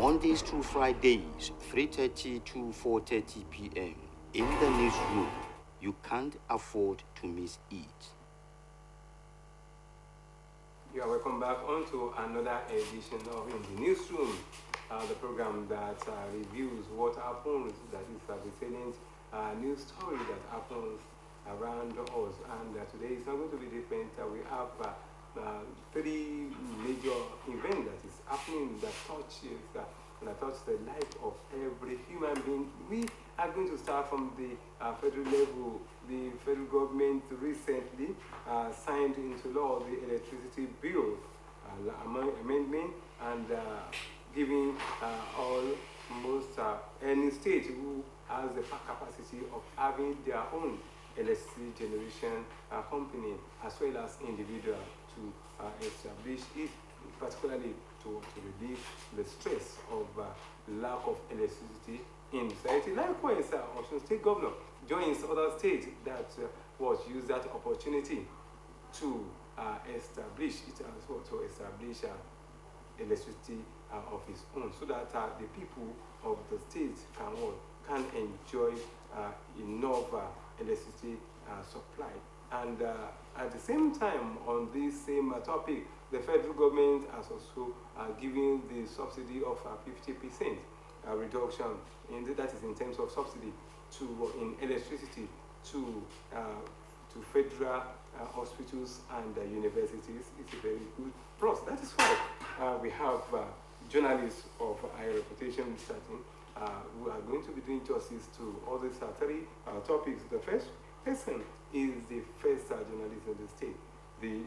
Mondays through Fridays, 3:30 to 4:30 p.m. in the newsroom. You can't afford to miss it. You are welcome back on to another edition of In the Newsroom, the program that reviews what happens, that is the salient news story that happens around us. And today is not going to be different. We have three major events that is happening that touches the life of every human being. We are going to start from the federal level. The federal government recently signed into law the electricity bill amendment, and giving almost any state who has the capacity of having their own electricity generation company as well as individual to establish it, particularly to relieve the stress of lack of electricity in society. Likewise, Osun State Governor joins other states that was used that opportunity to establish it as well, to establish electricity of its own, so that the people of the state can enjoy enough electricity supply. And at the same time, on this same topic, the federal government has also given the subsidy of 50% reduction, that is in terms of subsidy in electricity to federal hospitals and universities. It's a very good plus. That is why we have journalists of high reputation starting who are going to be doing justice to all these three topics. The first person is the first journalist in the state, the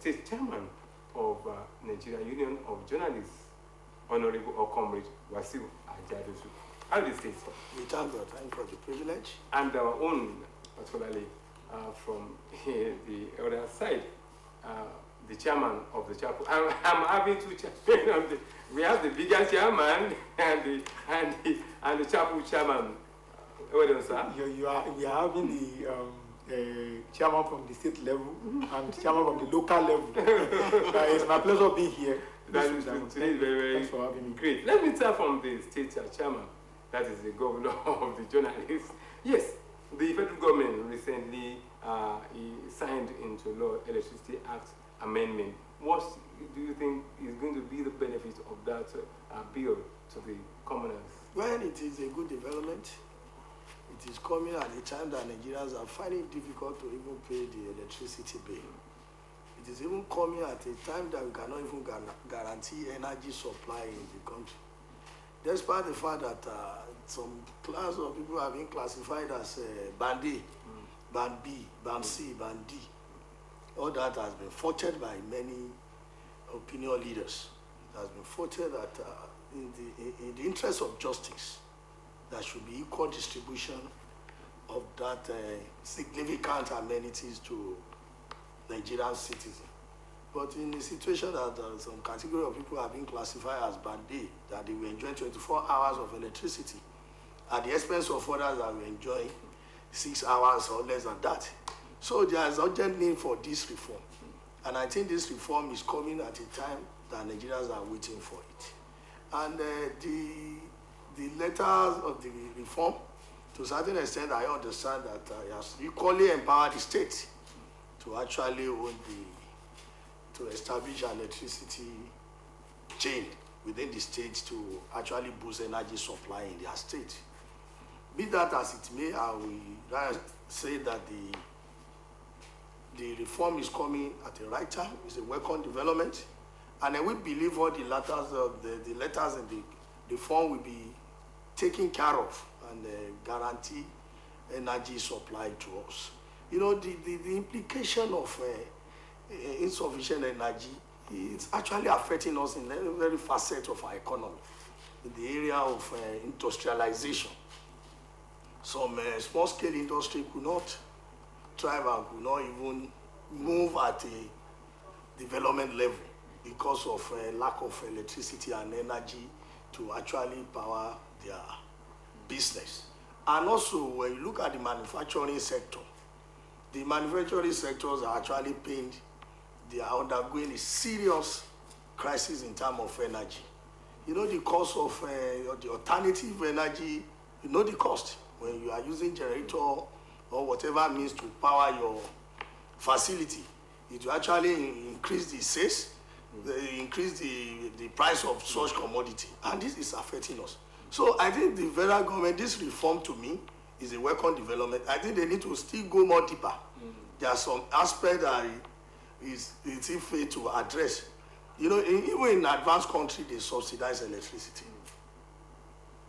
state chairman of Nigerian Union of Journalists, Honorable or Comrade Wasiu Ajadosu. How do you say so? We thank God, thank you for the privilege. And our own, particularly from the other side, the chairman of the chapel. I'm having two chairmen. We have the bigger chairman and the chapel chairman. Well done, sir. You are having the chairman from the state level and chairman from the local level. It's my pleasure being here. That is very Thanks for having me. Great. Let me start from the state chairman, that is the governor of the journalists. Yes, the federal government recently signed into law Electricity Act amendment. What do you think is going to be the benefit of that bill to the commoners? Well, it is a good development. It is coming at a time that Nigerians are finding it difficult to even pay the electricity bill. It is even coming at a time that we cannot even guarantee energy supply in the country. Despite the fact that some class of people have been classified as Band A, Band B, Band C, Band D. All that has been voted by many opinion leaders. It has been voted that in the interest of justice, there should be equal distribution of that significant amenities to Nigerian citizens. But in the situation that some category of people have been classified as Band A, that they will enjoy 24 hours of electricity at the expense of others that will enjoy 6 hours or less than that. So there is urgent need for this reform. And I think this reform is coming at a time that Nigerians are waiting for it. And the letters of the reform, to a certain extent, I understand that it has equally empowered the state to actually to establish an electricity chain within the state to actually boost energy supply in their state. Be that as it may, I will say that the reform is coming at the right time. It's a welcome development. And then we believe all the letters in the reform will be taken care of and guarantee energy supply to us. You know, the implication of insufficient energy is actually affecting us in every facet of our economy. In the area of industrialization, some small-scale industry could not thrive and could not even move at a development level because of lack of electricity and energy to actually power their business. And also, when you look at the manufacturing sector, the manufacturing sectors are actually they are undergoing a serious crisis in terms of energy. You know the cost of the alternative energy. You know the cost when you are using generator or whatever means to power your facility. It will actually increase the sales, increase the price of such commodity, and this is affecting us. So I think the federal government, this reform to me is a welcome development. I think they need to still go more deeper. There are some aspects that it's fair to address. You know, even in advanced countries, they subsidize electricity.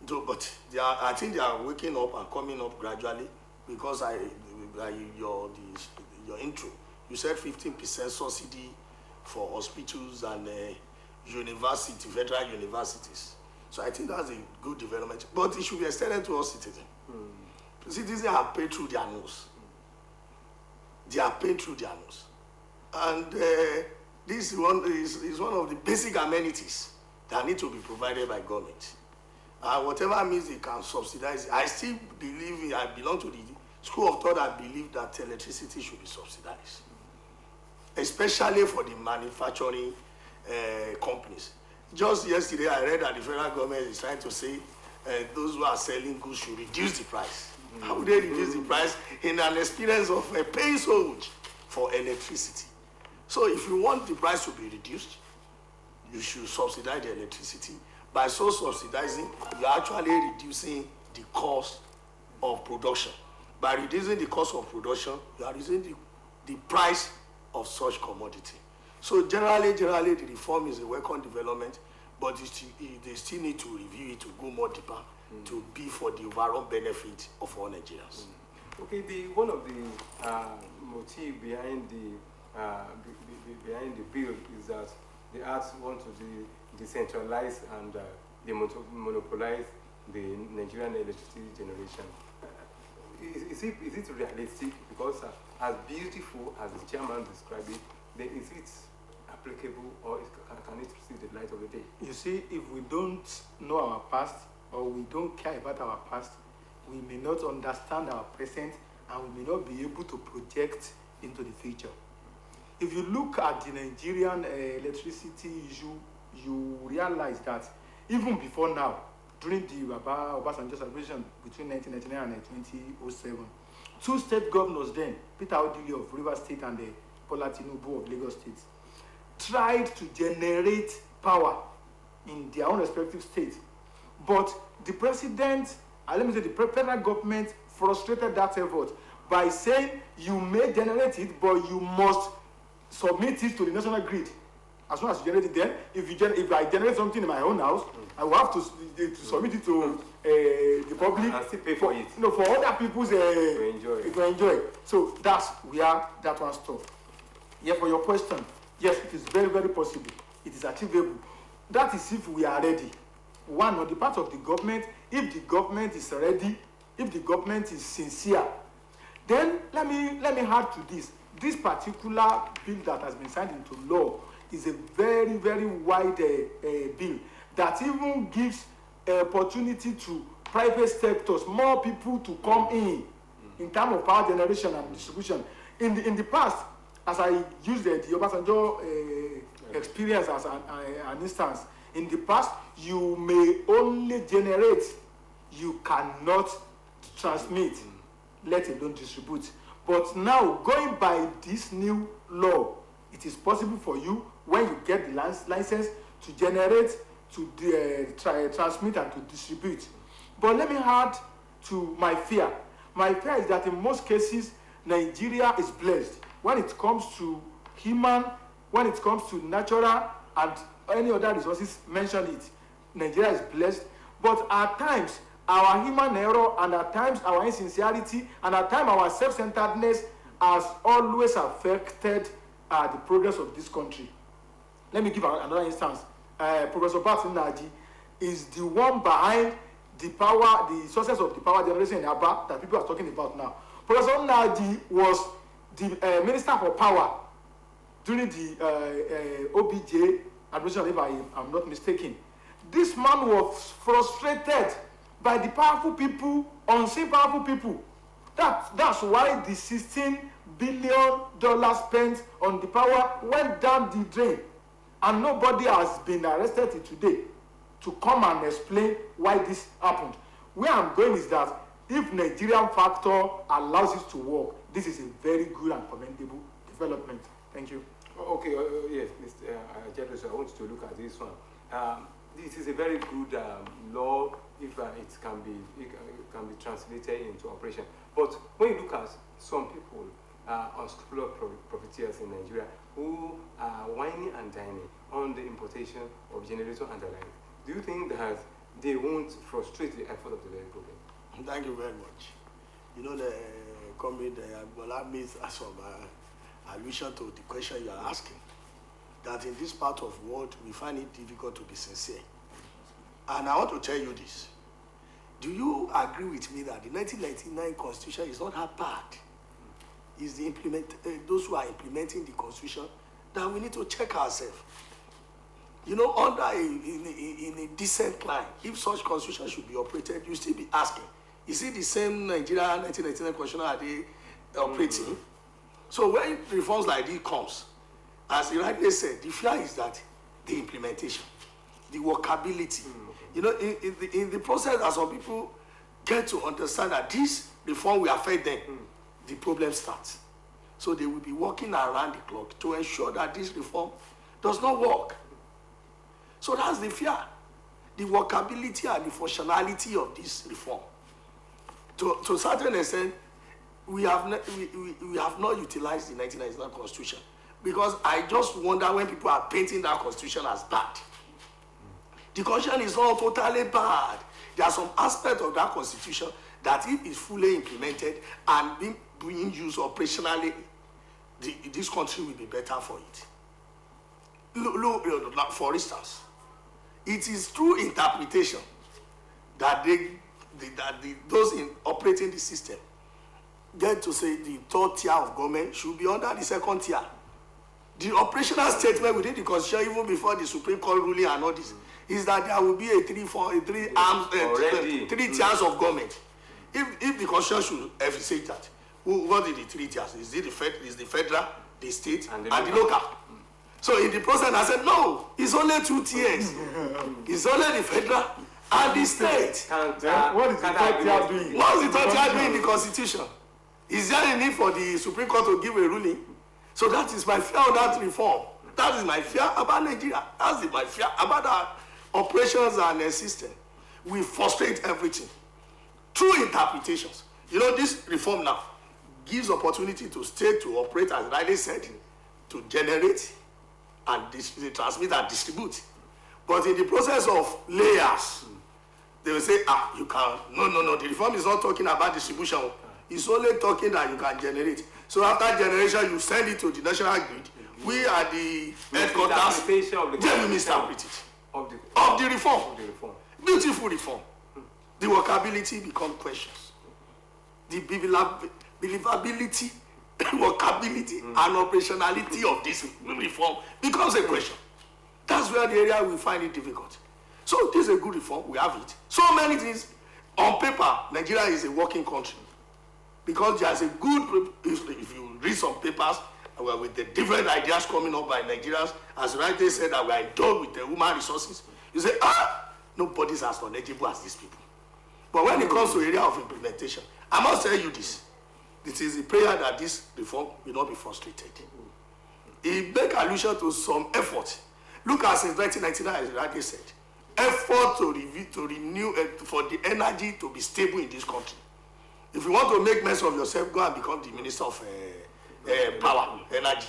So, but I think they are waking up and coming up gradually, because your intro, you said 15% subsidy for hospitals and federal universities. So I think that's a good development, but it should be extended to all citizens. Citizens are paid through their nose. They are paid through their nose, and this is one of the basic amenities that need to be provided by government. Whatever means they can subsidize. I still believe, I belong to the school of thought that believe that electricity should be subsidized, especially for the manufacturing companies. Just yesterday, I read that the federal government is trying to say those who are selling goods should reduce the price. How would they reduce the price in an experience of paying so much for electricity? So if you want the price to be reduced, you should subsidize the electricity. By so subsidizing, you are actually reducing the cost of production. By reducing the cost of production, you are reducing the price of such commodity. So generally, the reform is a welcome development, but they still need to review it to go more deeper, to be for the overall benefit of all Nigerians. Okay, one of the motive behind the bill is that the arts want to decentralize and monopolize the Nigerian electricity generation. Is it realistic? Because as beautiful as the chairman described it, then is it applicable, or can it see the light of the day? You see, if we don't know our past, or we don't care about our past, we may not understand our present, and we may not be able to project into the future. If you look at the Nigerian electricity issue, you realize that even before now, during the Obasanjo celebration between 1999 and 2007, two state governors then, Peter Odili of Rivers State and Bola Tinubu of Lagos State, tried to generate power in their own respective states. But the president, let me say the federal government, frustrated that effort by saying you may generate it, but you must submit it to the national grid. As soon as you generate it, then if I generate something in my own house, I will have to submit it to the public and still pay for it. No, for other people's to enjoy. So that's where that one stopped. Yeah, for your question, yes, it is very, very possible. It is achievable. That is if we are ready. One, on the part of the government, if the government is ready, if the government is sincere, then let me add to this. This particular bill that has been signed into law is a very, very wide bill that even gives opportunity to private sectors, more people to come in terms of power generation and distribution. In the past, as I used the Obasanjo experience as an instance, in the past, you may only generate, you cannot transmit, let alone distribute. But now, going by this new law, it is possible for you, when you get the license, to generate, to transmit and to distribute. But let me add to my fear. My fear is that in most cases, Nigeria is blessed. When it comes to human, when it comes to natural and any other resources, mention it, Nigeria is blessed. But at times, our human error, and at times our insincerity, and at times our self-centeredness has always affected the progress of this country. Let me give another instance. Professor Patson Naji is the one behind the sources of the power generation in Aba that people are talking about now. Professor Naji was the Minister for Power during the OBJ administration, if I am not mistaken. This man was frustrated by the powerful people, unseen powerful people. That's why the $16 billion spent on the power went down the drain, and nobody has been arrested till today. to come and explain why this happened. Where I'm going is that if Nigerian factor allows it to work, this is a very good and commendable development. Thank you. Okay, yes, Mr. Adeleke, I want you to look at this one. This is a very good law if it can be translated into operation. But when you look at some people, unscrupulous profiteers in Nigeria, who are whining and dining on the importation of generator and the like, do you think that they won't frustrate the effort of the Republic? Thank you very much. You know, the comrade Bola made some allusion to the question you are asking, that in this part of the world, we find it difficult to be sincere. And I want to tell you this. Do you agree with me that the 1999 Constitution is not that bad? It's the those who are implementing the Constitution that we need to check ourselves. You know, under in a decent line, if such Constitution should be operated, you still be asking, is it the same Nigeria 1999 Constitution are they operating? So when reforms like this comes, as you rightly said, the fear is that the implementation, the workability. You know, in the process, as some people get to understand that this reform will affect them, the problem starts. So they will be working around the clock to ensure that this reform does not work. So that's the fear, the workability and the functionality of this reform. To a certain extent, we have not utilized the 1999 Constitution, because I just wonder when people are painting that Constitution as bad. The Constitution is not totally bad. There are some aspects of that Constitution that, if it's fully implemented and being used operationally, this country will be better for it. Look, for instance, it is through interpretation that those operating the system get to say the third tier of government should be under the second tier. The operational statement within the Constitution, even before the Supreme Court ruling and all this, is that there will be three tiers of government. If the Constitution should say that, what are the three tiers? Is the federal, the state, and the local? So in the process, I said, no, it's only 2 tiers. It's only the federal and the state. What is the third tier doing? What is the third tier doing in the Constitution? Is there a need for the Supreme Court to give a ruling? So that is my fear on that reform. That is my fear about Nigeria. That's my fear about our operations and system. We frustrate everything through interpretations. You know, this reform now gives opportunity to state to operate, as Riley said, to generate and transmit and distribute. But in the process of layers, they will say, you can, no, the reform is not talking about distribution. It's only talking that you can generate. So after generation, you send it to the national grid. We are the headquarters. Then we misinterpret it. Of the reform. Beautiful reform. The workability becomes precious. The believability, workability, and operationality of this reform becomes a question. That's where the area we find it difficult. So this is a good reform. We have it. So many things. On paper, Nigeria is a working country. Because there's a good, if you read some papers, with the different ideas coming up by Nigerians, as rightly said, that we are endowed with the human resources, you say, nobody's as knowledgeable as these people. But when it comes to area of implementation, I must tell you this. This is a prayer that this reform will not be frustrated. It makes allusion to some effort. Look at since 1999, as rightly said, effort to renew, for the energy to be stable in this country. If you want to make mess of yourself, go and become the minister of power, energy.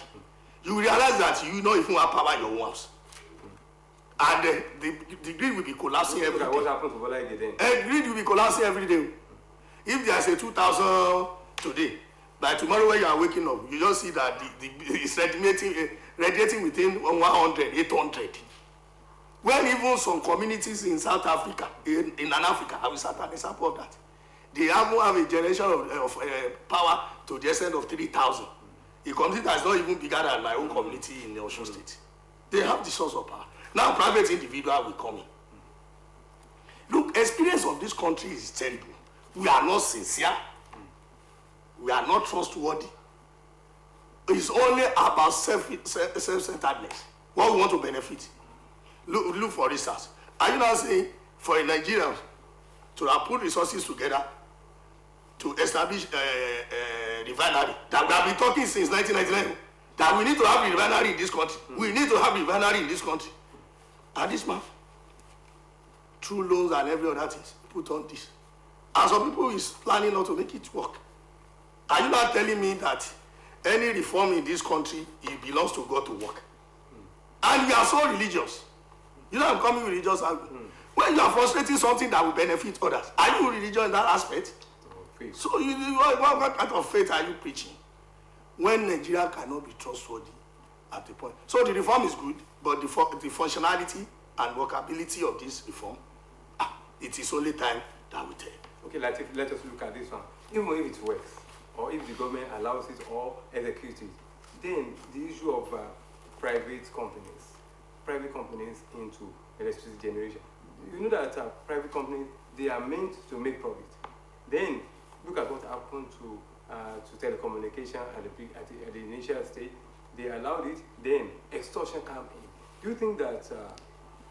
You realize that you don't even have power in your own house. And the grid will be collapsing every day. What happened to Adeleke then? The grid will be collapsing every day. If there's a 2,000 today, by tomorrow when you are waking up, you just see that it's radiating within 100, 800. When even some communities in South Africa, in Africa, I will start an example of that. They have a generation of power to the extent of 3,000. A community that is not even bigger than my own community in the Osun State. They have the source of power. Now private individual will come in. Look, experience of this country is terrible. We are not sincere. We are not trustworthy. It's only about self-centeredness. What we want to benefit. Look for instance, Are you now saying for a Nigerian to have put resources together to establish a refinery that we have been talking since 1999 that we need to have a refinery in this country? We need to have a refinery in this country. And this man, through loans and every other thing, put on this. And some people is planning not to make it work. Are you not telling me that any reform in this country, it belongs to God to work? And you are so religious. You know I'm coming with religious argument. When you are frustrating something that will benefit others, are you religious in that aspect? So what kind of faith are you preaching? When Nigeria cannot be trustworthy at the point. So the reform is good, but the functionality and workability of this reform, it is only time that will tell. Okay, let us look at this one. Even if it works, or if the government allows it or executes it, then the issue of private companies into electricity generation. You know that private companies, they are meant to make profit. Then look at what happened to telecommunication at the initial stage. They allowed it, then extortion came in. Do you think that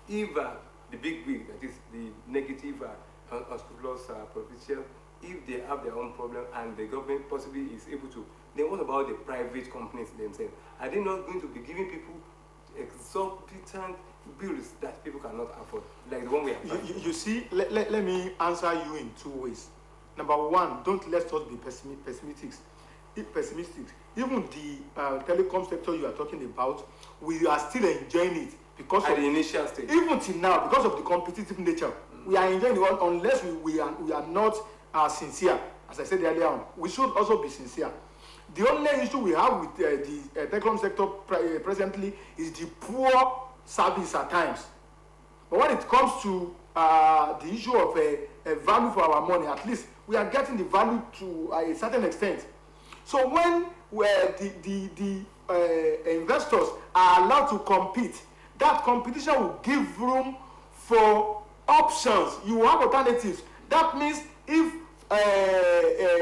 if the big wig, that is the negative, unscrupulous politicians, if they have their own problem and the government possibly is able to, then what about the private companies themselves? Are they not going to be giving people exorbitant bills that people cannot afford, like the one we have? You see, let me answer you in two ways. Number one, don't let us be pessimistic. Even the telecom sector you are talking about, we are still enjoying it because at of the initial stage. Even till now, because of the competitive nature, we are enjoying it unless we are not sincere. As I said earlier on, we should also be sincere. The only issue we have with the telecom sector presently is the poor service at times. But when it comes to the issue of a value for our money, at least we are getting the value to a certain extent. So when the investors are allowed to compete, that competition will give room for options. You have alternatives. That means if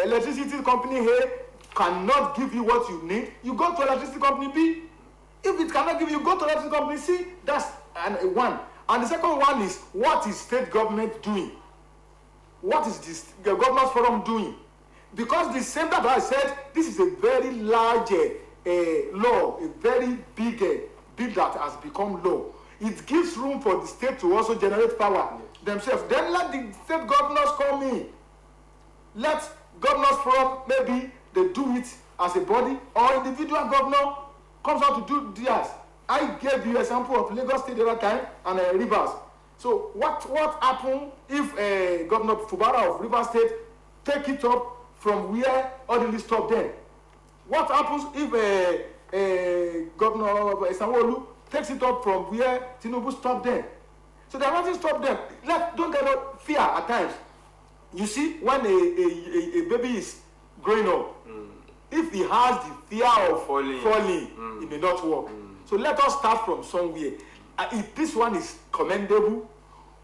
electricity company A cannot give you what you need, you go to electricity company B. If it cannot give you, go to electricity company C. That's one. And the second one is, what is state government doing? What is the governors forum doing? Because the same that I said, this is a very large law, a very big bill that has become law. It gives room for the state to also generate power themselves. Then let the state governors come in. Let governors forum, maybe they do it as a body, or individual governor comes out to do theirs. I gave you an example of Lagos State the other time and Rivers. So what happened if Governor Fubara of Rivers State take it up from where ordinarily stop then? What happens if Governor Sanwo-Olu takes it up from where Tinubu stopped then? So there nothing stop them. Don't get no fear at times. You see, when a baby is growing up, if he has the fear of falling, it may not work. So let us start from somewhere. If this one is commendable,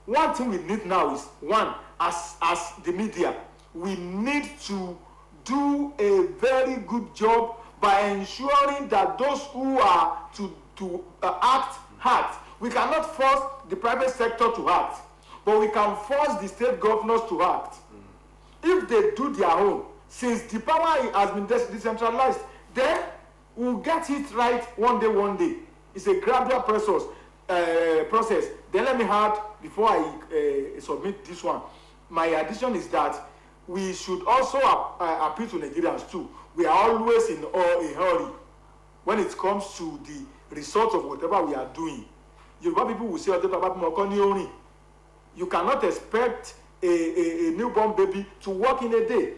one thing we need now is, one, as the media, we need to do a very good job by ensuring that those who are to act. We cannot force the private sector to act, but we can force the state governors to act. If they do their own, since the power has been decentralized, then we'll get it right one day. It's a gradual process. Then let me add, before I submit this one, my addition is that we should also appeal to Nigerians too. We are always in a hurry when it comes to the result of whatever we are doing. Yoruba people will say, you cannot expect a newborn baby to walk in a day.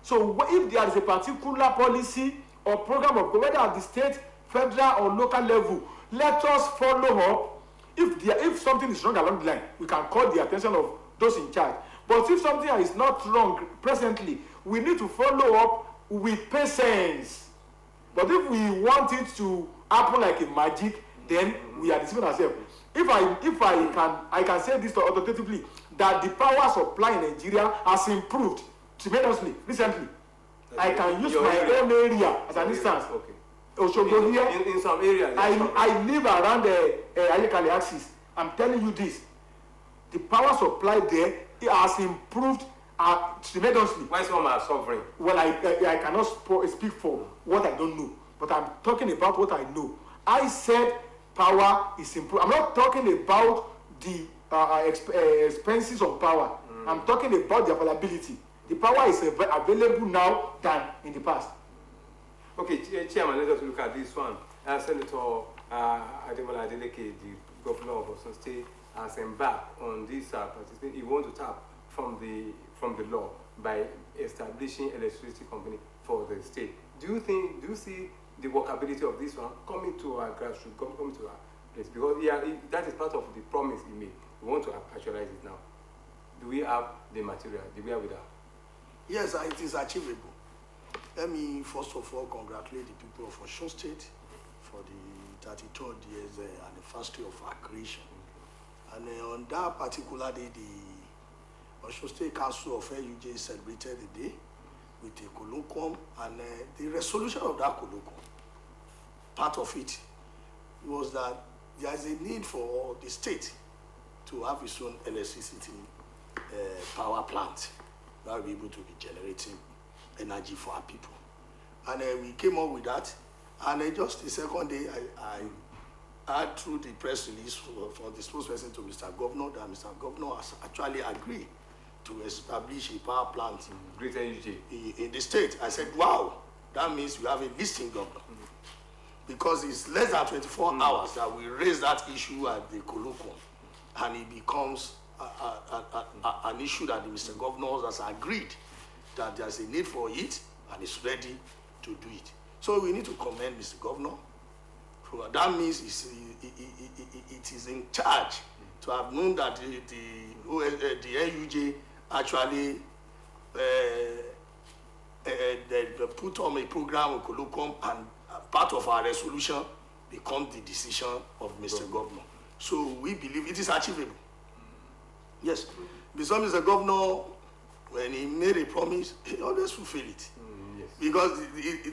So if there is a particular policy or program of whether at the state, federal or local level, let us follow up. If something is wrong along the line, we can call the attention of those in charge. But if something is not wrong presently, we need to follow up with patience. But if we want it to happen like a magic, then we are deceiving ourselves. If I can say this authoritatively, that the power supply in Nigeria has improved tremendously recently. I can use my own area as an instance. Okay. Osogbo here. In some areas. I live around the Adeleke axis. I'm telling you this. the power supply there has improved tremendously. Why some are suffering? Well, I cannot speak for what I don't know, but I'm talking about what I know. I said power is improved. I'm not talking about the expenses of power. I'm talking about the availability. The power is available now than in the past. Okay, Chairman, let us look at this one. Senator Adeleke, the governor of Osun State, has embarked on this participation. He wants to tap from the law by establishing electricity company for the state. Do you see the workability of this one coming to our grassroots, coming to our place? Because that is part of the promise he made. We want to actualize it now. Do we have the material? Do we have it? Yes, it is achievable. Let me first of all congratulate the people of Osun State for the 33rd years anniversary of our creation. And on that particular day, the Osun State Council of LUJ celebrated the day with a colloquium, and the resolution of that colloquium, part of it was that there is a need for the state to have its own electricity power plant that will be able to be generating energy for our people. And we came up with that, and just the second day I had through the press release for the spokesperson to Mr. Governor that Mr. Governor has actually agreed to establish a power plant in the state. I said, wow, that means we have a listing governor. Because it's less than 24 hours that we raise that issue at the colloquium, and it becomes an issue that the Mr. Governor has agreed that there's a need for it and is ready to do it. So we need to commend Mr. Governor. That means it is in charge to have known that the NUJ actually they put on a program of colloquium, and part of our resolution becomes the decision of Mr. Governor. So we believe it is achievable. Yes, because Mr. Governor, when he made a promise, he always fulfill it. Yes. Because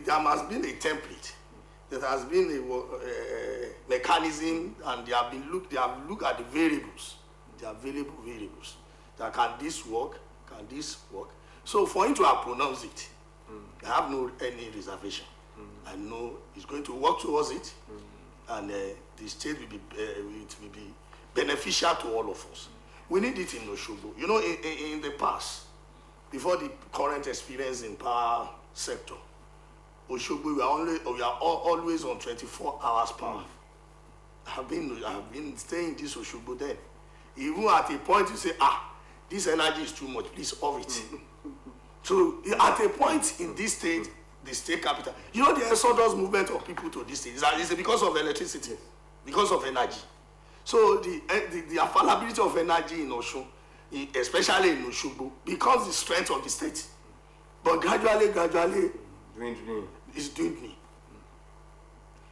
there must be a template. There has been a mechanism, and they have looked at the variables, the available variables. That can this work? Can this work? So for him to have pronounced it, I have any reservation. I know he's going to work towards it, and the state will be beneficial to all of us. We need it in Osogbo. You know, in the past, before the current experience in power sector, Osogbo, we are always on 24 hours power. I've been staying in this Osogbo then. Even at a point you say, this energy is too much, please off it. So at a point in this state, the state capital, you know, the exodus movement of people to this state is because of electricity, because of energy. So the availability of energy in Osun, especially in Osogbo, becomes the strength of the state. But gradually, it's dwindling.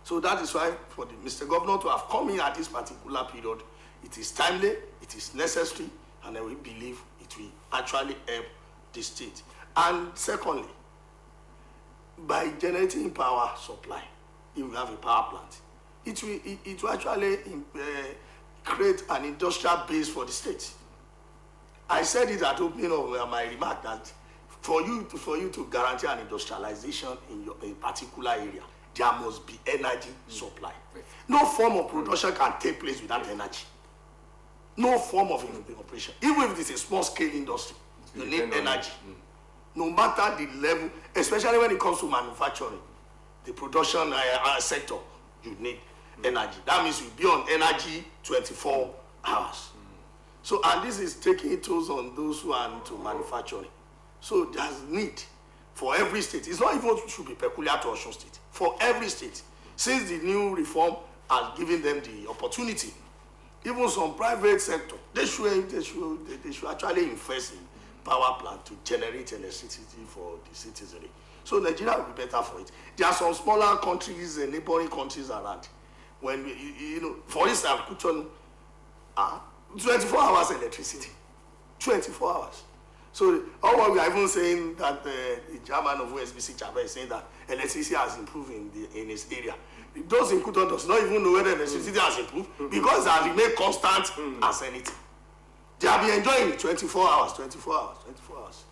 So that is why for the Mr. Governor to have come in at this particular period, it is timely, it is necessary, and we believe it will actually help the state. And secondly, by generating power supply, if we have a power plant, it will actually create an industrial base for the state. I said it at the opening of my remark that for you to guarantee an industrialization in a particular area, there must be energy supply. No form of production can take place without energy. No form of operation. Even if it is a small scale industry, you need energy. No matter the level, especially when it comes to manufacturing, the production sector, you need energy. That means you'll be on energy 24 hours. So, and this is taking tolls on those who are into manufacturing. So there's need for every state. It's not even should be peculiar to Osun State. For every state, since the new reform has given them the opportunity, even some private sector, they should actually invest in power plant to generate electricity for the citizenry. So Nigeria will be better for it. There are some smaller countries and neighboring countries around. When for instance, 24 hours electricity, 24 hours. So all what we are even saying that the chairman of OSBC is saying that electricity has improved in his area. Those in Kuto does not even know whether electricity has improved because it has remained constant as anything. They have been enjoying it 24 hours, 24 hours, 24 hours.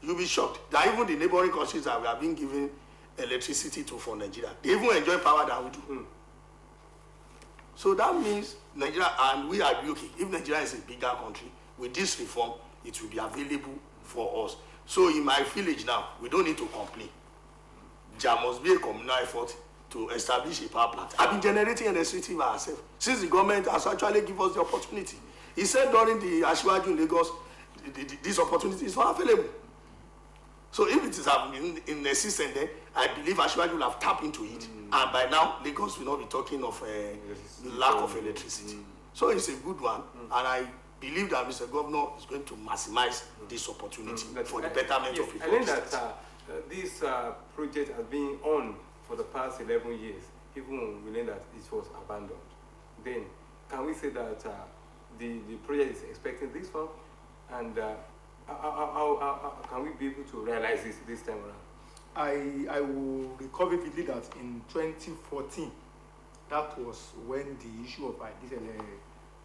You'll be shocked that even the neighboring countries that we have been giving electricity to for Nigeria, they even enjoy power than we do. So that means Nigeria, and we are UK, if Nigeria is a bigger country, with this reform, it will be available for us. So in my village now, we don't need to complain. There must be a communal effort to establish a power plant. I've been generating electricity by ourselves since the government has actually given us the opportunity. He said during the Asiwaju in Lagos, this opportunity is not available. So if it is in existence, then I believe Asiwaju will have tapped into it. And by now, Lagos will not be talking of lack of electricity. So it's a good one. And I believe that Mr. Governor is going to maximize this opportunity for the betterment of people. I think that this project has been on for the past 11 years, even we learned that it was abandoned. Then, can we say that the project is expecting this one? And how can we be able to realize this time around? I will recall vividly that in 2014, that was when the issue of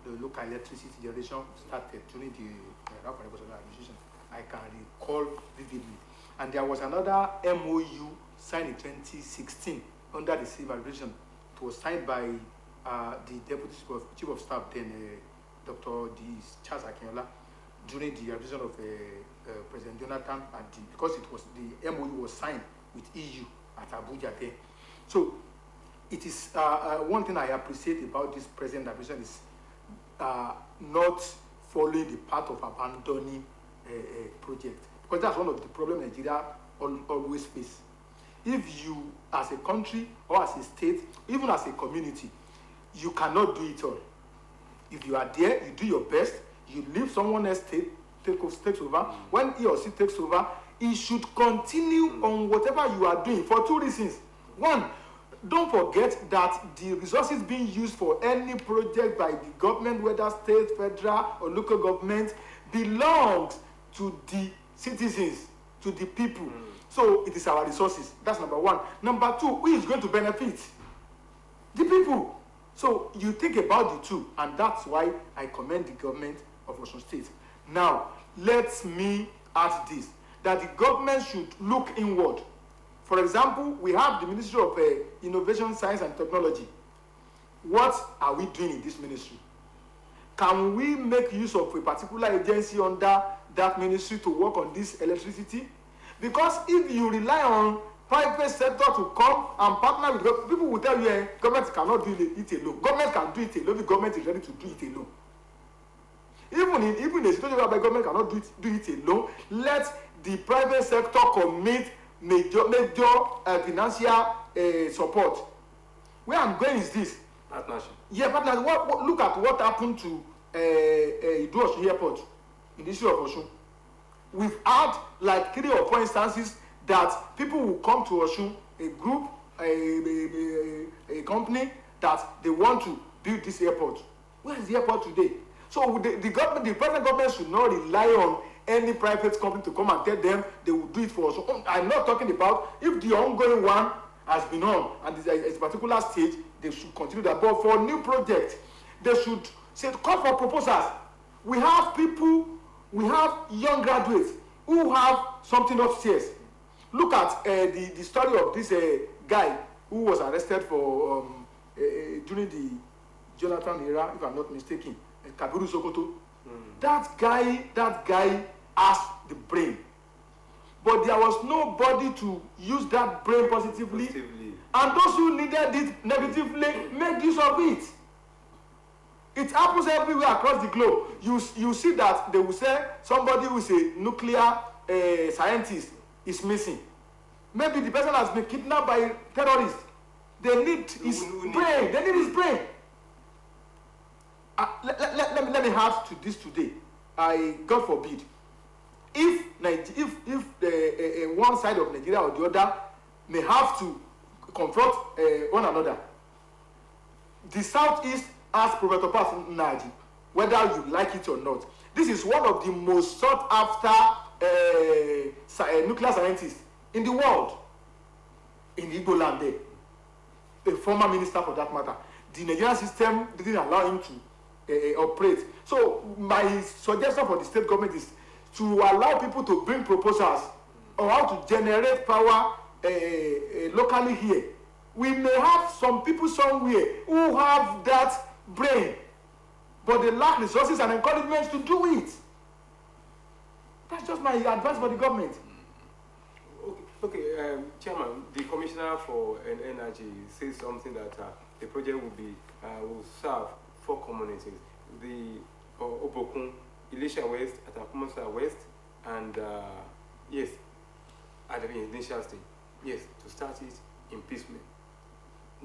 the local electricity generation started during the administration. I can recall vividly. And there was another MOU signed in 2016 under the civil administration. It was signed by the Deputy Chief of Staff then, Dr. Charles Akinola, during the administration of President Jonathan, because it was the MOU was signed with EU at Abuja then. So it is one thing I appreciate about this present administration is not following the path of abandoning a project, because that's one of the problems Nigeria always face. If you, as a country or as a state, even as a community, you cannot do it all. If you are there, you do your best, you leave someone else takes over. When he or she takes over, he should continue on whatever you are doing for two reasons. One, don't forget that the resources being used for any project by the government, whether state, federal, or local government, belongs to the citizens, to the people. So it is our resources. That's number one. Number two, who is going to benefit? The people. So you think about the two, and that's why I commend the government of Osun State. Now, let me add this, that the government should look inward. For example, we have the Ministry of Innovation, Science and Technology. What are we doing in this ministry? Can we make use of a particular agency under that ministry to work on this electricity? Because if you rely on private sector to come and partner with government, people will tell you, government cannot do it alone. Government can do it alone. The government is ready to do it alone. Even in a situation where the government cannot do it alone, let the private sector commit major financial support. Where I'm going is this. Partnership. Yeah, partnership. Look at what happened to Osun Airport in the issue of Osun. We've had like 3 or 4 instances that people will come to Osun, a group, a company, that they want to build this airport. Where is the airport today? So the present government should not rely on any private company to come and tell them they will do it for us. So I'm not talking about if the ongoing one has been on and is at a particular stage, they should continue that. But for new projects, they should say, call for proposals. We have people, we have young graduates who have something upstairs. Look at the story of this guy who was arrested for during the Jonathan era, if I'm not mistaken, Kabiru Sokoto. That guy has the brain, but there was nobody to use that brain positively. And those who needed it negatively made use of it. It happens everywhere across the globe. You see that they will say somebody who is a nuclear scientist is missing. Maybe the person has been kidnapped by terrorists. They need his brain. They need his brain. Let me add to this today. God forbid, if one side of Nigeria or the other may have to confront one another, the Southeast has Professor Pass Nadi, whether you like it or not. This is one of the most sought after nuclear scientists in the world, in Igbo land there. A former minister for that matter. The Nigerian system didn't allow him to operate. So my suggestion for the state government is to allow people to bring proposals on how to generate power locally here. We may have some people somewhere who have that brain, but they lack resources and encouragement to do it. That's just my advice for the government. Okay, Chairman, the Commissioner for Energy says something that the project will serve 4 communities: the Obokun, Elisha West, Atakumosa West, and yes, at the initial stage. Yes, to start it in piecemeal.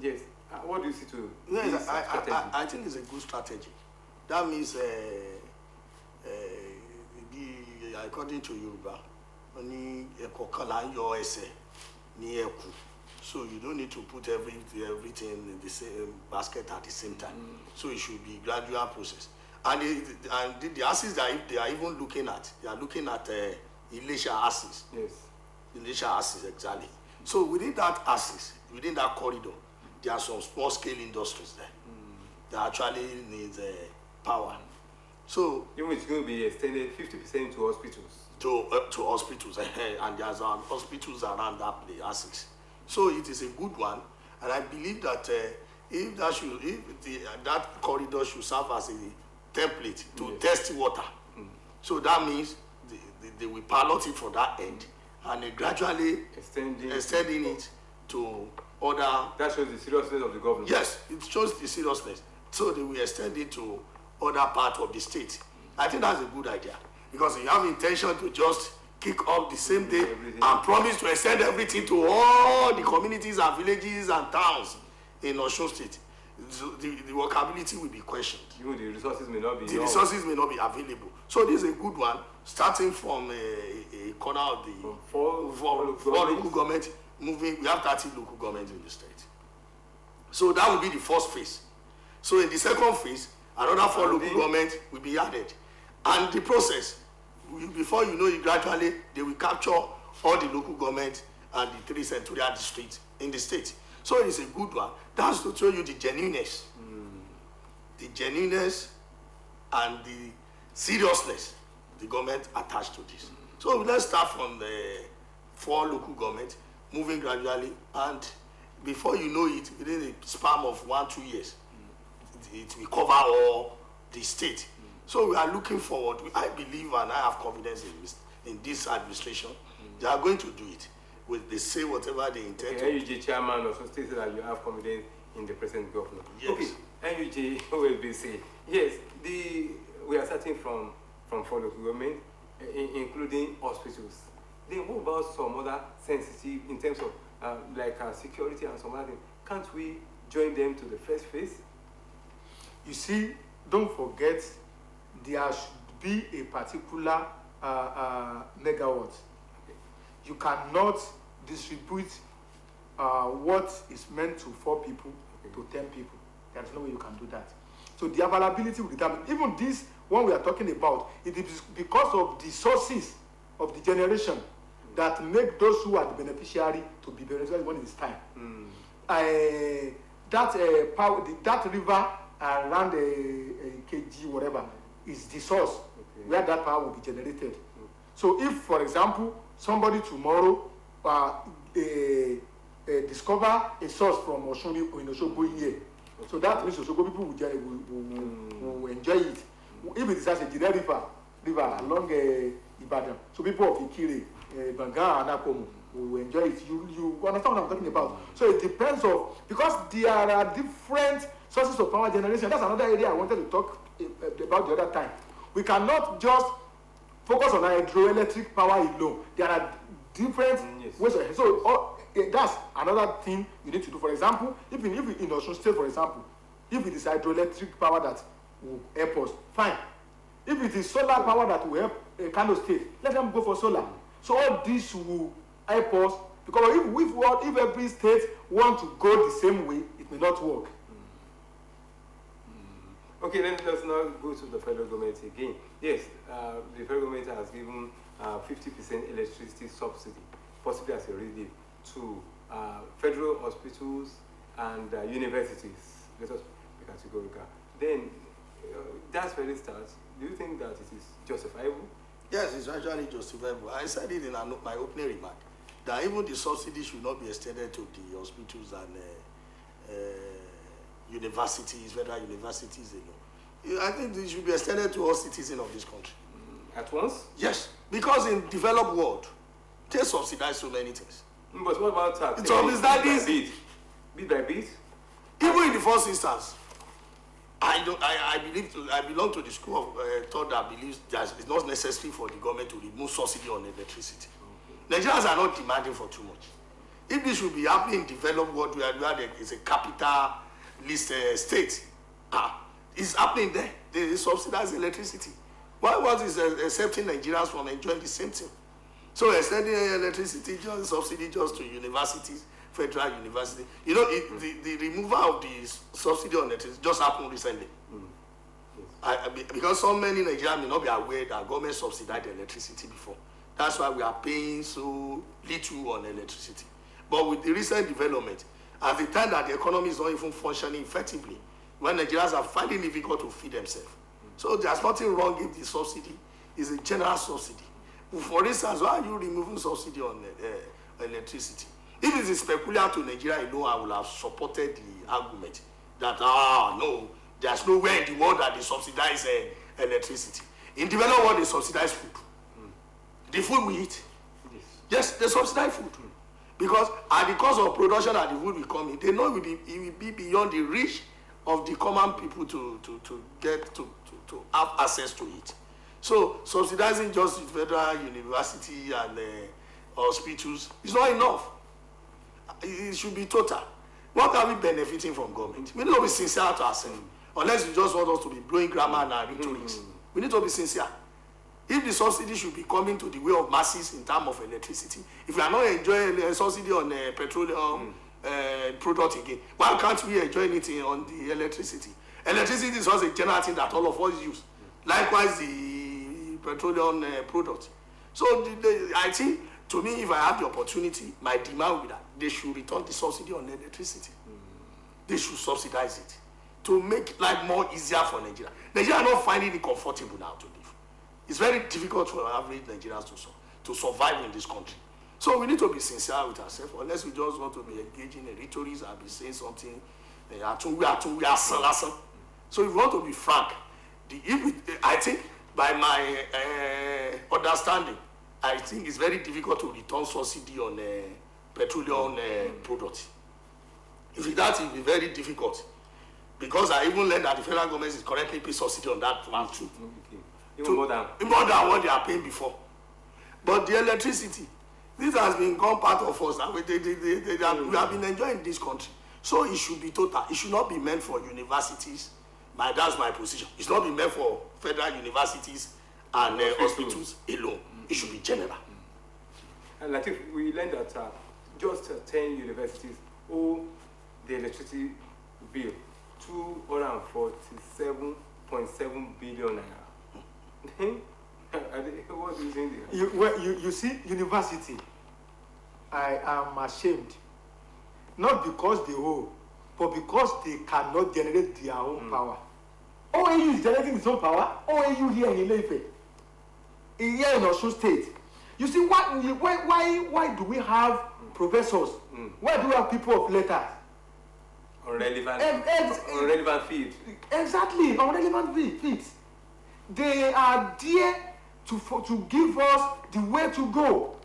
Yes, what do you see to this strategy? I think it's a good strategy. That means, according to Yoruba, only so you don't need to put everything in the same basket at the same time. So it should be gradual process. And the assets that they are even looking at, they are looking at Elisha assets. Yes. Elisha assets, exactly. So within that assets, within that corridor, there are some small scale industries there that actually need power. So even it's going to be extended 50% to hospitals. To hospitals, and there's hospitals around that place, assets. So it is a good one, and I believe that if that corridor should serve as a template to test water, so that means they will pilot it for that end, and they gradually extending it to other. That shows the seriousness of the government. Yes, it shows the seriousness. So they will extend it to other parts of the state. I think that's a good idea, because you have intention to just kick off the same day and promise to extend everything to all the communities and villages and towns in Osun State. The workability will be questioned. Even the resources may not be. The resources may not be available. So this is a good one, starting from a corner of the four local government, moving. We have 30 local governments in the state. So that will be the first phase. So in the second phase, another 4 local governments will be added, and the process, before you know it, gradually they will capture all the local government and the 3 senatorial districts in the state. So it's a good one. That's to show you the genuineness, and the seriousness the government attached to this. So let's start from the 4 local governments, moving gradually, and before you know it, within a span of 1-2 years, it will cover all the state. So we are looking forward. I believe and I have confidence in this administration. They are going to do it. They say whatever they intend to. NUJ chairman also stated that you have confidence in the present governor. Yes. Okay, NUJ OSBC. Yes, we are starting from 4 local government, including hospitals. Then what about some other sensitive in terms of security and some other things? Can't we join them to the first phase? You see, don't forget, there should be a particular megawatt. You cannot distribute what is meant to 4 people to 10 people. There's no way you can do that. So the availability will determine. Even this one we are talking about, it is because of the sources of the generation that make those who are the beneficiary to be beneficiary when it is time. That river around KG whatever is the source where that power will be generated. So if, for example, somebody tomorrow discover a source from Osun in Osogbo here, so that means Osogbo people will enjoy it. If it is as a generic river along Ibadan, so people of Ikire, Banga and Akomo will enjoy it. You understand what I'm talking about? So it depends because there are different sources of power generation. That's another area I wanted to talk about the other time. We cannot just focus on hydroelectric power alone. There are different ways. So that's another thing you need to do. For example, if in Osun State, for example, if it is hydroelectric power that will help us, fine. If it is solar power that will help Kano State, let them go for solar. So all this will help us, because if every state wants to go the same way, it may not work. Okay, then let's now go to the federal government again. Yes, the federal government has given 50% electricity subsidy, possibly as a relief, to federal hospitals and universities. Let us be categorical. Then, That's very start. Do you think that it is justifiable? Yes, it's actually justifiable. I said it in my opening remark that even the subsidy should not be extended to the hospitals and universities, federal universities alone. I think it should be extended to all citizens of this country. At once? Yes, because in developed world, they subsidize so many things. But what about It's always that easy. Bit by bit? Even in the first instance, I belong to the school of thought that believes that it's not necessary for the government to remove subsidy on electricity. Nigerians are not demanding for too much. If this should be happening in developed world where there is a capitalist state, it's happening there. They subsidize electricity. Why was it accepting Nigerians from enjoying the same thing? So extending electricity just subsidy just to universities, federal university. You know, the removal of the subsidy on electricity just happened recently. Because so many Nigerians may not be aware that government subsidized electricity before. That's why we are paying so little on electricity. But with the recent development, at the time that the economy is not even functioning effectively, when Nigerians are finding it difficult to feed themselves. So there's nothing wrong if the subsidy is a general subsidy. For instance, why are you removing subsidy on electricity? If it is peculiar to Nigeria alone, I would have supported the argument that, no, there's nowhere in the world that they subsidize electricity. In developed world, they subsidize food. The food we eat. Yes, they subsidize food. Because at the cost of production that the food will come in, they know it will be beyond the reach of the common people to have access to it. So subsidizing just the federal university and hospitals is not enough. It should be total. What are we benefiting from government? We need to be sincere to ourselves. Unless you just want us to be blowing grammar and rhetorics. We need to be sincere. If the subsidy should be coming to the way of masses in terms of electricity, if we are not enjoying a subsidy on petroleum product again, why can't we enjoy anything on the electricity? Electricity is also a general thing that all of us use. Likewise, the petroleum product. So I think, to me, if I have the opportunity, my demand with that, they should return the subsidy on electricity. They should subsidize it to make life more easier for Nigeria. Nigeria are not finding it comfortable now to live. It's very difficult for average Nigerians to survive in this country. So we need to be sincere with ourselves, unless we just want to be engaging in rhetorics and be saying something. We are son. So if we want to be frank, I think by my understanding, I think it's very difficult to return subsidy on petroleum products. If that will be very difficult, because I even learned that the federal government is currently paying subsidy on that one too. Even more than what they are paying before. But the electricity, this has become part of us. We have been enjoying this country. So it should be total. It should not be meant for universities. That's my position. It's not be meant for federal universities and hospitals alone. It should be general. And like if we learned that just 10 universities owe the electricity bill 247.7 billion naira. What do you think? You see, university, I am ashamed. Not because they owe, but because they cannot generate their own power. OAU is generating its own power. OAU here in Ilefe, here in Osun State. You see, why do we have professors? Why do we have people of letters? Unrelevant fields. Exactly, unrelevant fields. They are there to give us the way to go.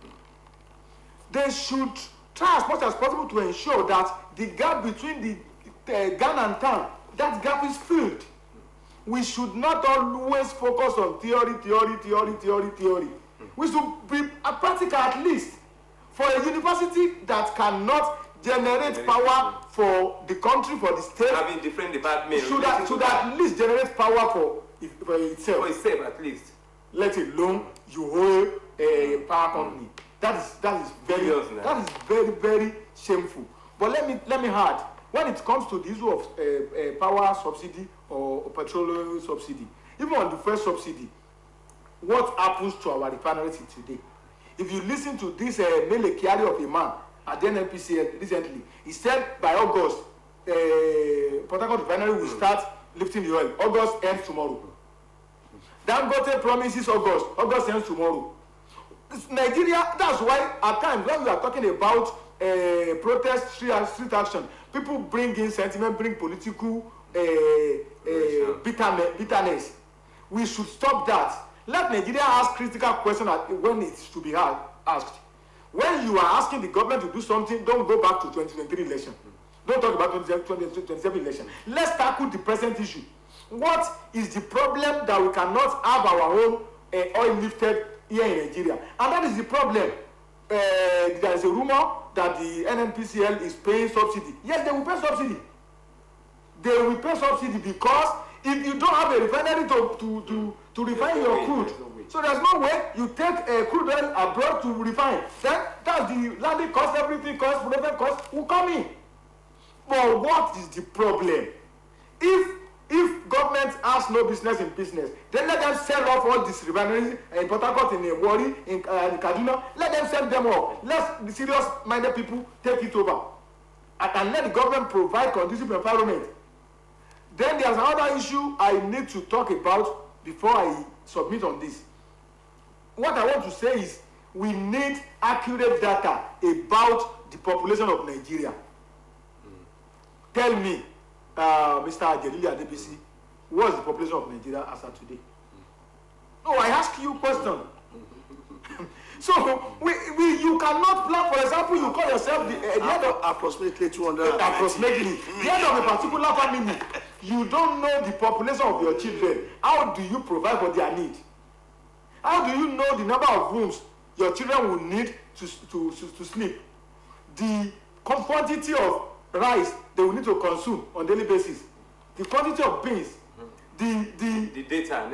They should try as much as possible to ensure that the gap between the Ghana and town, that gap is filled. We should not always focus on theory. We should be practical at least. For a university that cannot generate power for the country, for the state, having different departments, should at least generate power for itself. For itself, at least. Let alone you hold a power company. That is very, very shameful. But let me add, when it comes to the issue of power subsidy or petroleum subsidy, even on the first subsidy, what happens to our refineries today? If you listen to this Adeleke of a man at the NNPC recently, he said by August, Port Harcourt refinery will start lifting the oil. August ends tomorrow. Dangote promises August. August ends tomorrow. Nigeria, that's why at times when we are talking about protest, street action, people bring in sentiment, bring political bitterness. We should stop that. Let Nigeria ask critical questions when it should be asked. When you are asking the government to do something, don't go back to 2023 election. Don't talk about 2027 election. Let's tackle the present issue. What is the problem that we cannot have our own oil lifted here in Nigeria? And that is the problem. There is a rumor that the NNPCL is paying subsidy. Yes, they will pay subsidy. They will pay subsidy because if you don't have a refinery to refine your crude, so there's no way you take a crude oil abroad to refine. Then that's the landing cost, everything cost, production cost will come in. But what is the problem? If government has no business in business, then let them sell off all these refineries in Port Harcourt, in Warri, in Kaduna. Let them sell them off. Let the serious-minded people take it over, and let the government provide conducive environment. Then there's another issue I need to talk about before I submit on this. What I want to say is we need accurate data about the population of Nigeria. Tell me, Mr. Adeleke, what is the population of Nigeria as of today? No, I ask you a question. So you cannot plan. For example, you call yourself the head of approximately 200. Approximately the head of a particular family. You don't know the population of your children. How do you provide for their need? How do you know the number of rooms your children will need to sleep? The quantity of rice they will need to consume on daily basis, the quantity of beans, the data,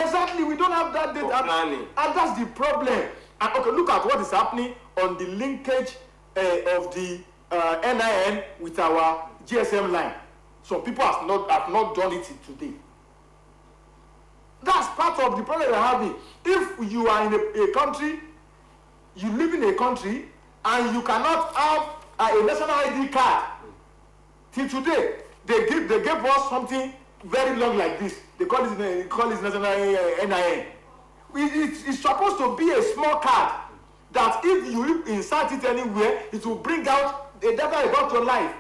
exactly. We don't have that data, and that's the problem. And okay, look at what is happening on the linkage of the NIN with our GSM line. Some people have not done it today. That's part of the problem we're having. If you are in a country, you live in a country, and you cannot have a national ID card. Till today, they gave us something very long like this. They call it national NIN. It's supposed to be a small card that if you insert it anywhere, it will bring out the data about your life.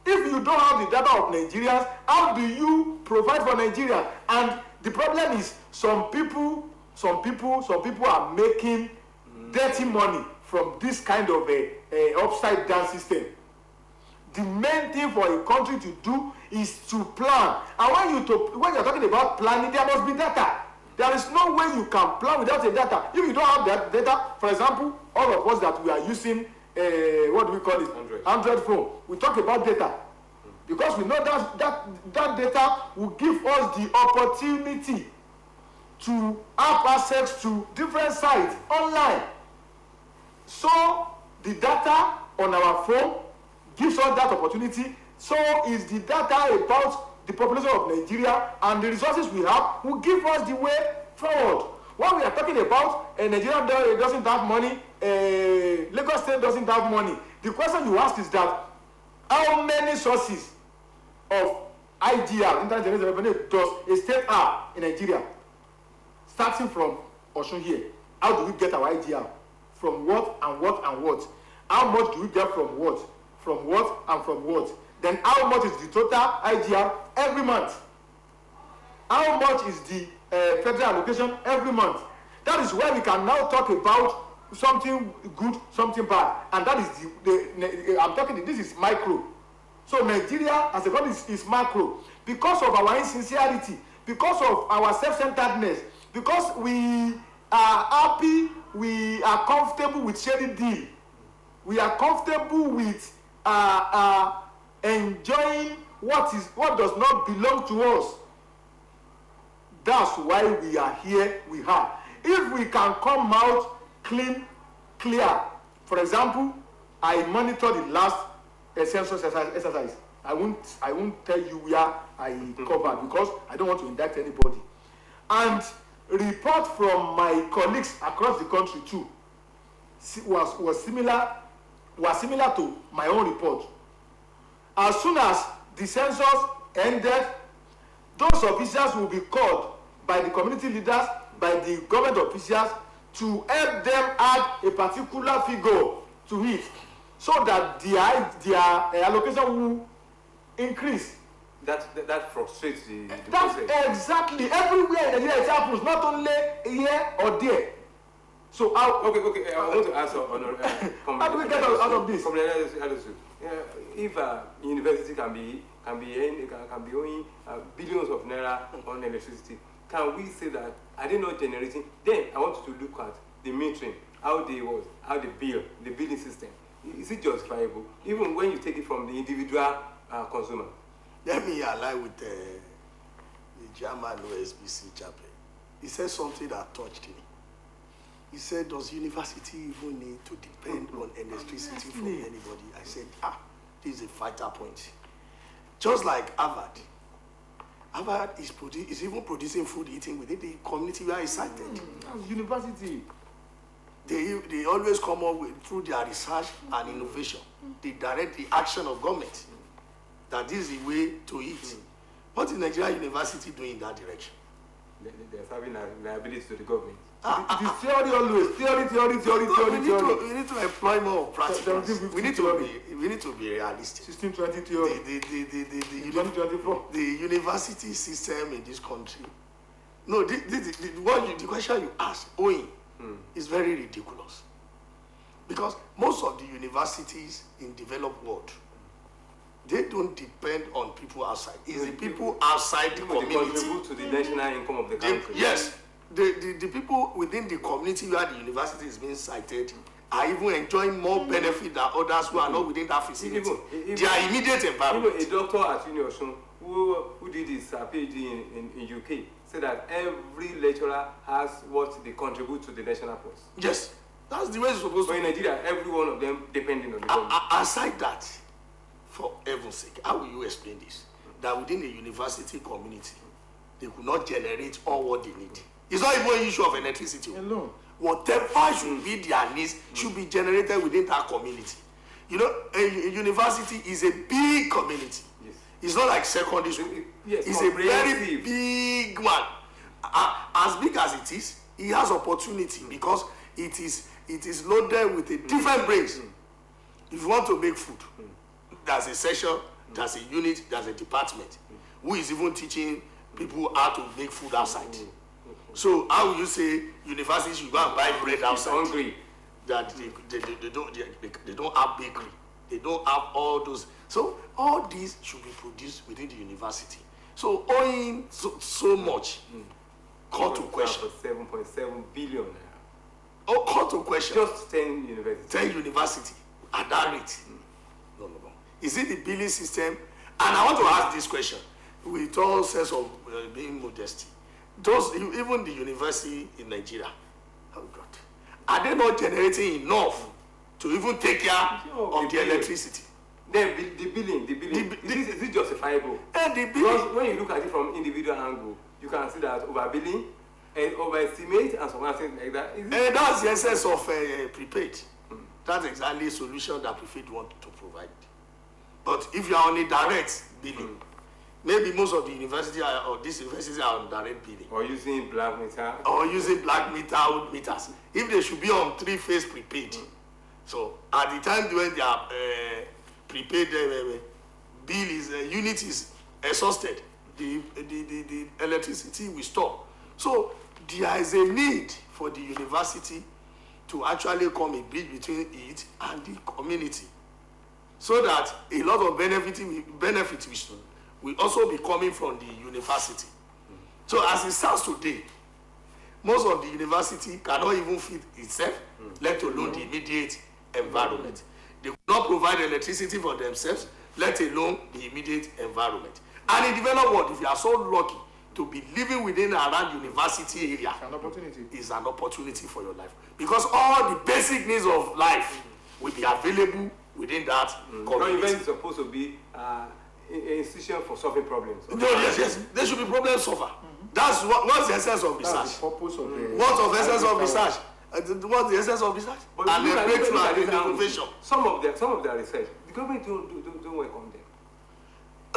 If you don't have the data of Nigerians, how do you provide for Nigeria? And the problem is some people are making dirty money from this kind of a upside down system. The main thing for a country to do is to plan. And when you're talking about planning, there must be data. There is no way you can plan without a data. If you don't have that data, for example, all of us that we are using what do we call it? Android phone. We talk about data because we know that data will give us the opportunity to have access to different sites online. So the data on our phone gives us that opportunity. So is the data about the population of Nigeria, and the resources we have will give us the way forward. When we are talking about Nigeria doesn't have money, Lagos State doesn't have money, the question you ask is that how many sources of IGR, Internet Generated Revenue, does a state have in Nigeria? Starting from Osun here, how do we get our IGR? From what and what and what? How much do we get from what? From what and from what? Then how much is the total IGR every month? How much is the federal allocation every month? That is where we can now talk about something good, something bad. And that is I'm talking, this is micro. So Nigeria as a country is macro. Because of our insincerity, because of our self-centeredness, because we are happy, we are comfortable with shady deal. We are comfortable with enjoying what does not belong to us. That's why we are here we are. If we can come out clear. For example, I monitored the last census exercise. I won't tell you where I covered because I don't want to indict anybody. And report from my colleagues across the country too was similar to my own report. As soon as the census ended, those officials will be called by the community leaders, by the government officials, to help them add a particular figure to it, so that their allocation will increase. That frustrates the That's process. exactly everywhere in Nigeria it happens, not only here or there. So how? Okay. I want to ask How do we get out of this? If a university can be owing billions of naira on electricity, can we say that are they not generating? Then I want you to look at the metering, how the billing system. Is it justifiable, even when you take it from the individual consumer? Let me align with the German OSBC chaplain. He said something that touched me. He said, does university even need to depend on electricity from anybody? I said, this is a vital point. Just like Harvard. Harvard is even producing food eating within the community where it's cited. University. They always come up with, through their research and innovation, they direct the action of government. That this is the way to it. What is Nigeria University doing in that direction? They're serving liability to the government. It is theory always. Theory. We need to employ more practicals. We need to be realistic. 1620 theory. The university system in this country. No, the question you asked, owing, is very ridiculous. Because most of the universities in developed world, they don't depend on people outside. It's the people outside the community. They contribute to the national income of the country. Yes. The people within the community where the university is being cited are even enjoying more benefit than others who are not within that facility. Their immediate environment. Even a doctor at Osun who did his PhD in UK said that every lecturer has what they contribute to the national purse. Yes. That's the way it's supposed to be. But in Nigeria, every one of them depending on the government. Aside that, for heaven's sake, how will you explain this? That within the university community, they could not generate all what they need. It's not even an issue of electricity. Alone. Whatever should be their needs should be generated within that community. You know, a university is a big community. Yes. It's not like secondary school. Yes, it's a very big one. As big as it is, it has opportunity because it is loaded with a different brains. If you want to make food, there's a section, there's a unit, there's a department who is even teaching people how to make food outside. So how will you say university should go and buy bread outside? Hungry. That they don't have bakery, they don't have all those. So all these should be produced within the university. So owing so much, call to question. 7.7 billion. Oh, call to question. Just 10 universities. 10 university at that rate. No. Is it the billing system? And I want to ask this question with all sense of being modesty. Even the university in Nigeria, oh God, are they not generating enough to even take care of the electricity? The billing, is it justifiable? And the billing, because when you look at it from individual angle, you can see that overbilling and overestimate and some things like that. And that's the essence of prepaid. That's exactly a solution that prepaid want to provide. But if you are on a direct billing, maybe most of the university or these universities are on direct billing. Or using black meter. Or using black meter meters. If they should be on 3-phase prepaid. So at the time when their prepaid bill is unit is exhausted, the electricity will stop. So there is a need for the university to actually come a bridge between it and the community, so that a lot of benefits will also be coming from the university. So as it stands today, most of the university cannot even feed itself, let alone the immediate environment. They could not provide electricity for themselves, let alone the immediate environment. And in developed world, if you are so lucky to be living within around university area, is an opportunity for your life. Because all the basic needs of life will be available within that community. Event is supposed to be an institution for solving problems. No, yes. There should be problem solver. That's what's the essence of research. That's the purpose of what's the essence of research? What's the essence of research? But and the breakthrough and the innovation. Some of their research, the government don't welcome them.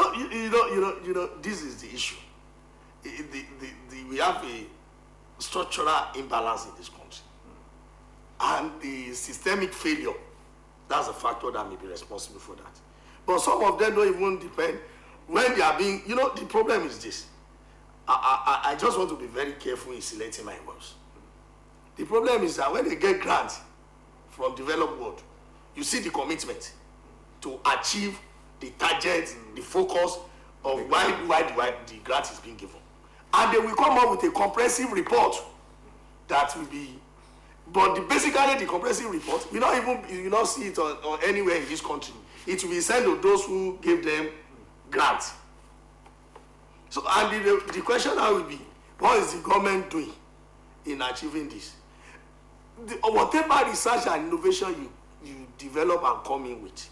No, this is the issue. We have a structural imbalance in this country. And the systemic failure, that's a factor that may be responsible for that. But some of them don't even depend. When they are being, the problem is this. I just want to be very careful in selecting my words. The problem is that when they get grants from developed world, you see the commitment to achieve the target, the focus of why the grant is being given. And they will come up with a comprehensive report that will be, but basically the comprehensive report, you not see it on anywhere in this country. It will be sent to those who gave them grants. So, and the question now will be, what is the government doing in achieving this? Whatever research and innovation you develop and come in with,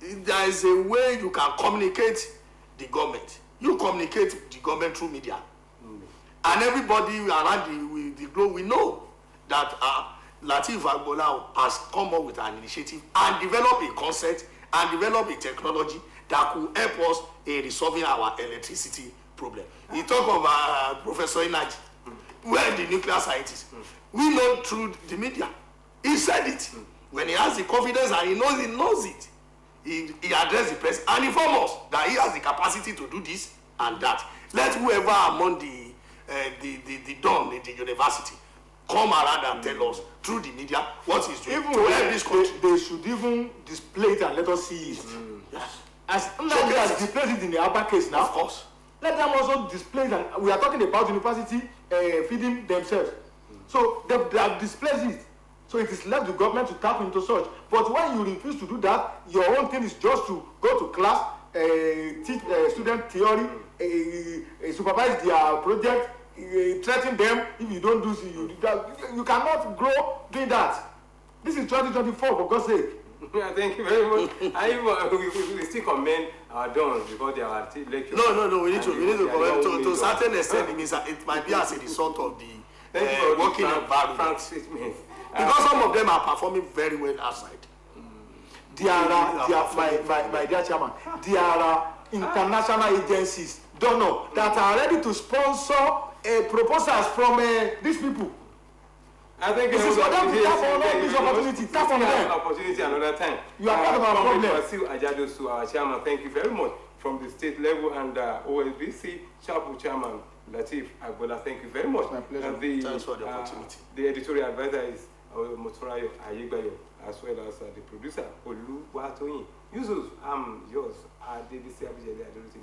there is a way you can communicate the government. You communicate the government through media. And everybody around the globe, we know that Lateef Agbola has come up with an initiative and develop a concept and develop a technology that could help us in resolving our electricity problem. You talk of Professor Inaji, where the nuclear scientist. We know through the media. He said it. When he has the confidence and he knows it. He addressed the press and informed us that he has the capacity to do this and that. Let whoever among the university come around and tell us through the media what he's doing. Even to help this country. They should even display it and let us see it. Yes. As Nnamdi has displayed it in the Abba case now. Of course. Let them also display it. And we are talking about university feeding themselves. So they have displayed it. So it is left the government to tap into such. But when you refuse to do that, your own thing is just to go to class, teach student theory, supervise their project, threaten them. If you don't do so, you cannot grow doing that. This is 2024, for God's sake. Yeah, thank you very much. We still commend our dons because they are lecturers. No. We need to commend to a certain extent. It means that it might be as a result of the working environment. Because some of them are performing very well outside. My dear chairman, there are international agencies, that are ready to sponsor proposals from these people. I think this is for them to tap on this opportunity. Tap on them. Opportunity another time. You are part of our problem. Ajadosu, our chairman, thank you very much from the state level, and OSBC Chapel chairman Lateef Agbola, thank you very much. My pleasure. Thanks for the opportunity. The editorial advisor is Motorayo Ayegbayo, as well as the producer Oluwatoyin Yusuf. I'm yours. Adeleke Abijele Adeleke.